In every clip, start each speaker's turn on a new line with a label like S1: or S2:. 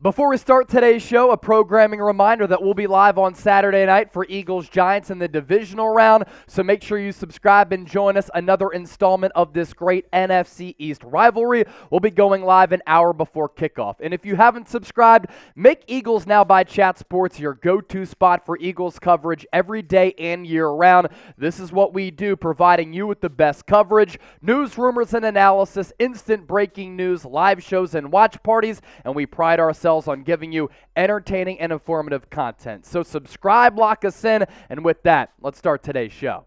S1: Before we start today's show, a programming reminder that we'll be live on Saturday night for Eagles-Giants in the divisional round, so make sure you subscribe and join us. Another installment of this great NFC East rivalry. We'll be going live an hour before kickoff. And if you haven't subscribed, make Eagles Now by Chat Sports your go-to spot for Eagles coverage every day and year-round. This is what we do, providing you with the best coverage, news, rumors, and analysis, instant breaking news, live shows, and watch parties, and we pride ourselves on giving you entertaining and informative content. So subscribe, lock us in, and with that, let's start today's show.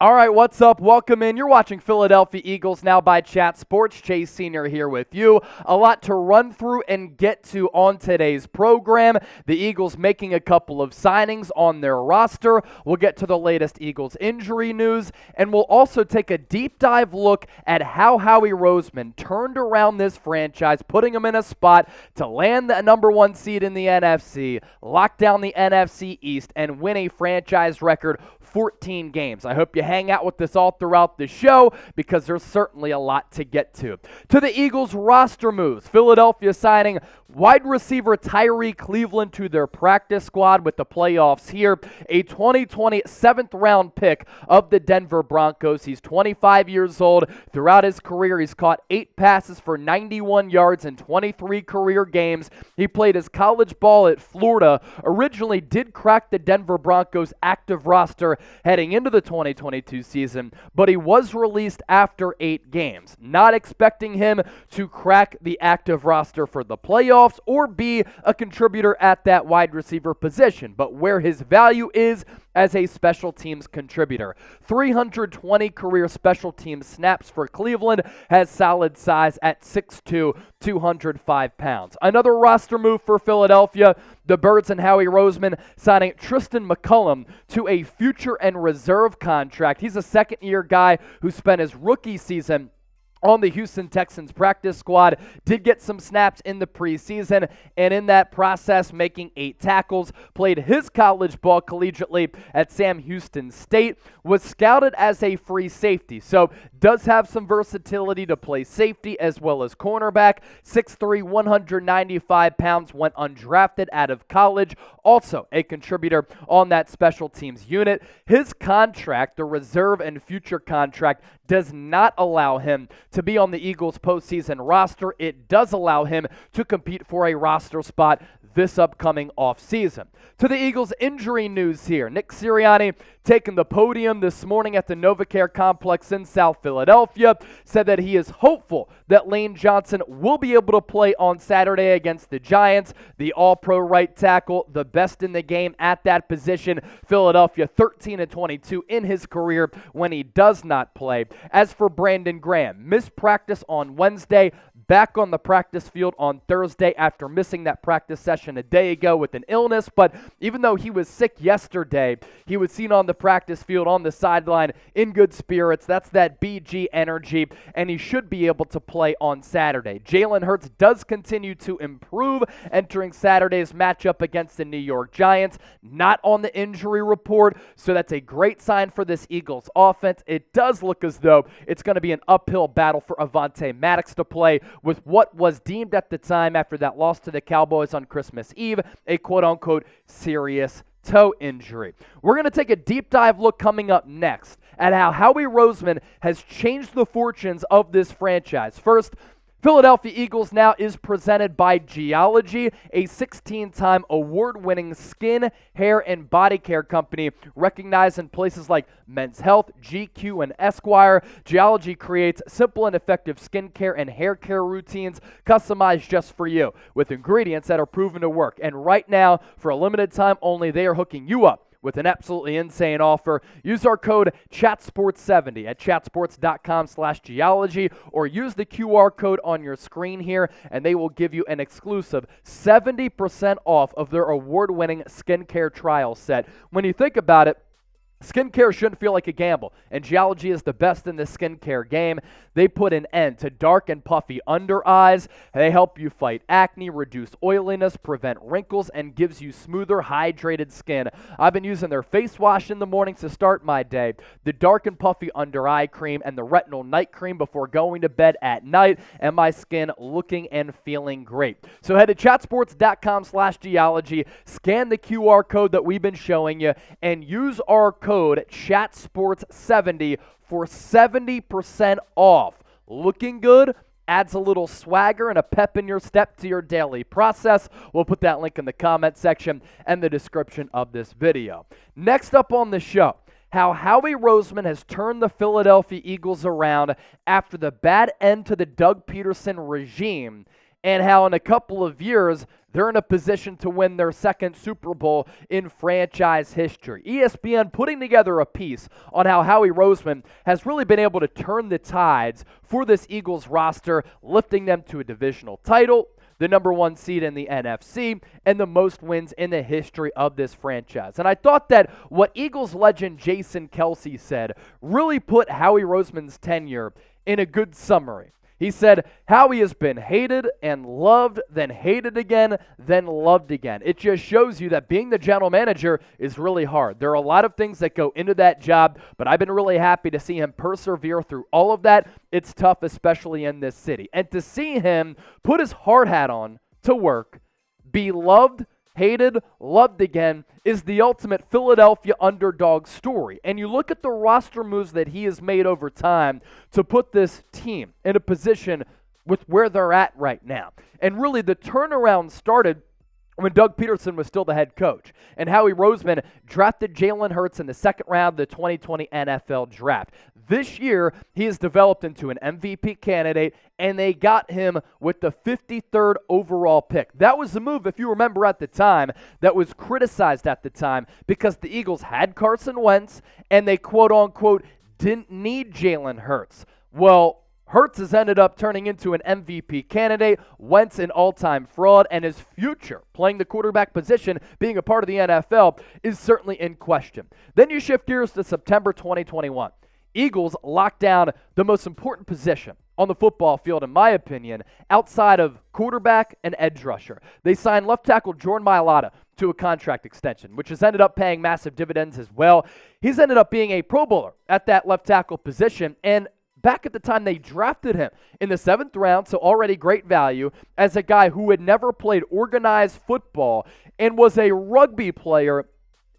S1: All right, what's up? Welcome in. You're watching Philadelphia Eagles Now by Chat Sports. Chase Sr. here with you. A lot to run through and get to on today's program. The Eagles making a couple of signings on their roster. We'll get to the latest Eagles injury news, and we'll also take a deep dive look at how Howie Roseman turned around this franchise, putting them in a spot to land the number one seed in the NFC, lock down the NFC East, and win a franchise record 14 games. I hope you hang out with us all throughout the show because there's certainly a lot to get to. To the Eagles roster moves, Philadelphia signing wide receiver Tyrie Cleveland to their practice squad with the playoffs here. A 2020 7th-round pick of the Denver Broncos. He's 25 years old. Throughout his career, he's caught 8 passes for 91 yards in 23 career games. He played his college ball at Florida. Originally did crack the Denver Broncos active roster heading into the 2022 season, but he was released after 8 games. Not expecting him to crack the active roster for the playoffs or be a contributor at that wide receiver position, but where his value is as a special teams contributor. 320 career special teams snaps for Cleveland, has solid size at 6'2", 205 pounds. Another roster move for Philadelphia, the Birds and Howie Roseman signing Tristin McCollum to a future and reserve contract. He's a second-year guy who spent his rookie season on the Houston Texans practice squad, did get some snaps in the preseason, and in that process making 8 tackles, played his college ball collegiately at Sam Houston State, was scouted as a free safety, so does have some versatility to play safety as well as cornerback. 6'3", 195 pounds, went undrafted out of college, also a contributor on that special teams unit. His contract, the reserve and future contract, does not allow him to be on the Eagles postseason roster. It does allow him to compete for a roster spot this upcoming offseason. To the Eagles injury news here. Nick Sirianni taking the podium this morning at the NovaCare Complex in South Philadelphia, said that he is hopeful that Lane Johnson will be able to play on Saturday against the Giants. The all-pro right tackle, the best in the game at that position. Philadelphia 13-22 in his career when he does not play. As for Brandon Graham, missed practice on Wednesday, back on the practice field on Thursday after missing that practice session a day ago with an illness, but even though he was sick yesterday, he was seen on the practice field on the sideline in good spirits. That's that BG energy, and he should be able to play on Saturday. Jalen Hurts does continue to improve entering Saturday's matchup against the New York Giants, not on the injury report, so that's a great sign for this Eagles offense. It does look as though it's going to be an uphill battle for Avonte Maddox to play with what was deemed at the time after that loss to the Cowboys on Christmas Eve, a quote-unquote serious toe injury. We're going to take a deep dive look coming up next at how Howie Roseman has changed the fortunes of this franchise. First, Philadelphia Eagles Now is presented by Geology, a 16-time award-winning skin, hair, and body care company recognized in places like Men's Health, GQ, and Esquire. Geology creates simple and effective skincare and hair care routines customized just for you with ingredients that are proven to work. And right now, for a limited time only, they are hooking you up with an absolutely insane offer. Use our code CHATSPORTS70 at chatsports.com/geology or use the QR code on your screen here and they will give you an exclusive 70% off of their award-winning skincare trial set. When you think about it, Skincare shouldn't feel like a gamble, and Geology is the best in the skincare game. They put an end to dark and puffy under eyes. They help you fight acne, reduce oiliness, prevent wrinkles, and gives you smoother, hydrated skin. I've been using their face wash in the mornings to start my day, the dark and puffy under eye cream, and the retinol night cream before going to bed at night, and my skin looking and feeling great. So head to chatsports.com/Geology, scan the QR code that we've been showing you, and use our code ChatSports70 for 70% off. Looking good, adds a little swagger and a pep in your step to your daily process. We'll put that link in the comment section and the description of this video. Next up on the show, how Howie Roseman has turned the Philadelphia Eagles around after the bad end to the Doug Peterson regime, and how in a couple of years, they're in a position to win their second Super Bowl in franchise history. ESPN putting together a piece on how Howie Roseman has really been able to turn the tides for this Eagles roster, lifting them to a divisional title, the number one seed in the NFC, and the most wins in the history of this franchise. And I thought that what Eagles legend Jason Kelce said really put Howie Roseman's tenure in a good summary. He said, Howie has been hated and loved, then hated again, then loved again. It just shows you that being the general manager is really hard. There are a lot of things that go into that job, but I've been really happy to see him persevere through all of that. It's tough, especially in this city. And to see him put his hard hat on to work, be loved, hated, loved again, is the ultimate Philadelphia underdog story. And you look at the roster moves that he has made over time to put this team in a position with where they're at right now. And really, the turnaround started when Doug Peterson was still the head coach, and Howie Roseman drafted Jalen Hurts in the second round of the 2020 NFL Draft. This year, he has developed into an MVP candidate, and they got him with the 53rd overall pick. That was the move, if you remember at the time, that was criticized at the time because the Eagles had Carson Wentz, and they quote-unquote didn't need Jalen Hurts. Well, Hurts has ended up turning into an MVP candidate, Wentz an all-time fraud, and his future, playing the quarterback position, being a part of the NFL, is certainly in question. Then you shift gears to September 2021. Eagles locked down the most important position on the football field, in my opinion, outside of quarterback and edge rusher. They signed left tackle Jordan Mailata to a contract extension, which has ended up paying massive dividends as well. He's ended up being a Pro Bowler at that left tackle position, and back at the time they drafted him in the 7th round, so already great value, as a guy who had never played organized football and was a rugby player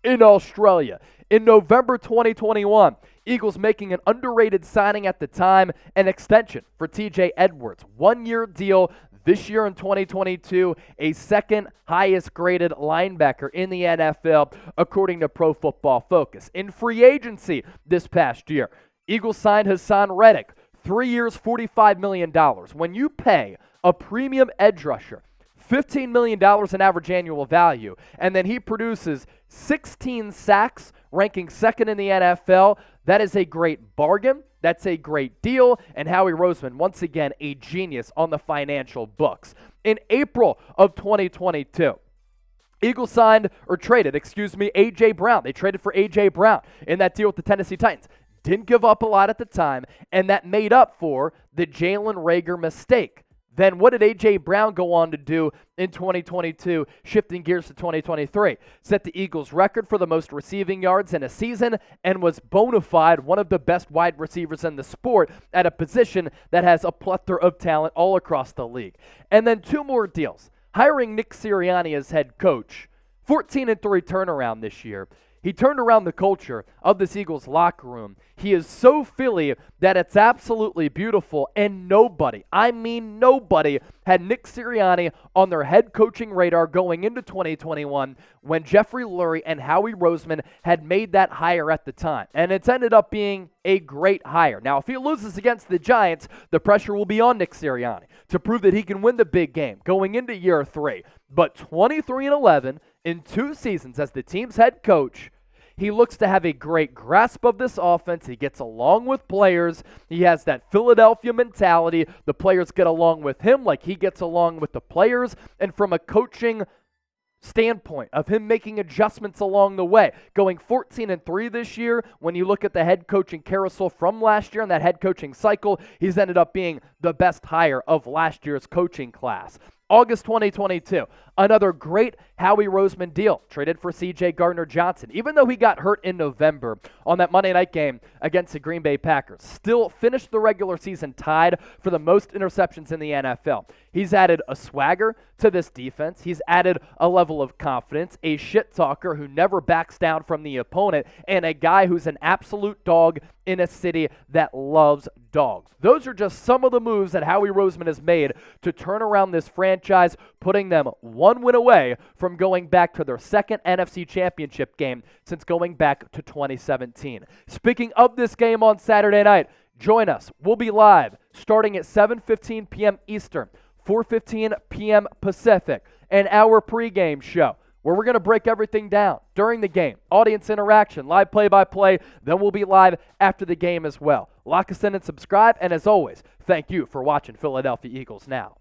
S1: in Australia. In November 2021, Eagles making an underrated signing at the time, an extension for TJ Edwards. 1-year deal this year in 2022, a second highest graded linebacker in the NFL, according to Pro Football Focus. In free agency this past year, Eagles signed Hassan Reddick, 3 years, $45 million. When you pay a premium edge rusher $15 million in average annual value, and then he produces 16 sacks, ranking second in the NFL, that is a great bargain. That's a great deal. And Howie Roseman, once again, a genius on the financial books. In April of 2022, Eagles traded A.J. Brown. They traded for A.J. Brown in that deal with the Tennessee Titans. Didn't give up a lot at the time, and that made up for the Jalen Reagor mistake. Then what did A.J. Brown go on to do in 2022, shifting gears to 2023? Set the Eagles' record for the most receiving yards in a season and was bona fide one of the best wide receivers in the sport at a position that has a plethora of talent all across the league. And then 2 more deals. Hiring Nick Sirianni as head coach, 14-3 turnaround this year. He turned around the culture of this Eagles locker room. He is so Philly that it's absolutely beautiful, and nobody, I mean nobody, had Nick Sirianni on their head coaching radar going into 2021 when Jeffrey Lurie and Howie Roseman had made that hire at the time. And it's ended up being a great hire. Now, if he loses against the Giants, the pressure will be on Nick Sirianni to prove that he can win the big game going into year 3. But 23-11 in 2 seasons as the team's head coach, he looks to have a great grasp of this offense. He gets along with players. He has that Philadelphia mentality. The players get along with him like he gets along with the players. And from a coaching standpoint of him making adjustments along the way, going 14-3 this year. When you look at the head coaching carousel from last year and that head coaching cycle, he's ended up being the best hire of last year's coaching class. August 2022, another great Howie Roseman deal, traded for C.J. Gardner-Johnson. Even though he got hurt in November on that Monday night game against the Green Bay Packers, still finished the regular season tied for the most interceptions in the NFL. He's added a swagger to this defense. He's added a level of confidence, a shit talker who never backs down from the opponent, and a guy who's an absolute dog in a city that loves dogs. Those are just some of the moves that Howie Roseman has made to turn around this franchise, putting them one win away from going back to their second NFC Championship game since going back to 2017. Speaking of this game on Saturday night, join us. We'll be live starting at 7:15 p.m. Eastern, 4:15 p.m. Pacific, an hour pregame show where we're going to break everything down during the game, audience interaction, live play-by-play. Then we'll be live after the game as well. Lock us in and subscribe, and as always, thank you for watching Philadelphia Eagles Now.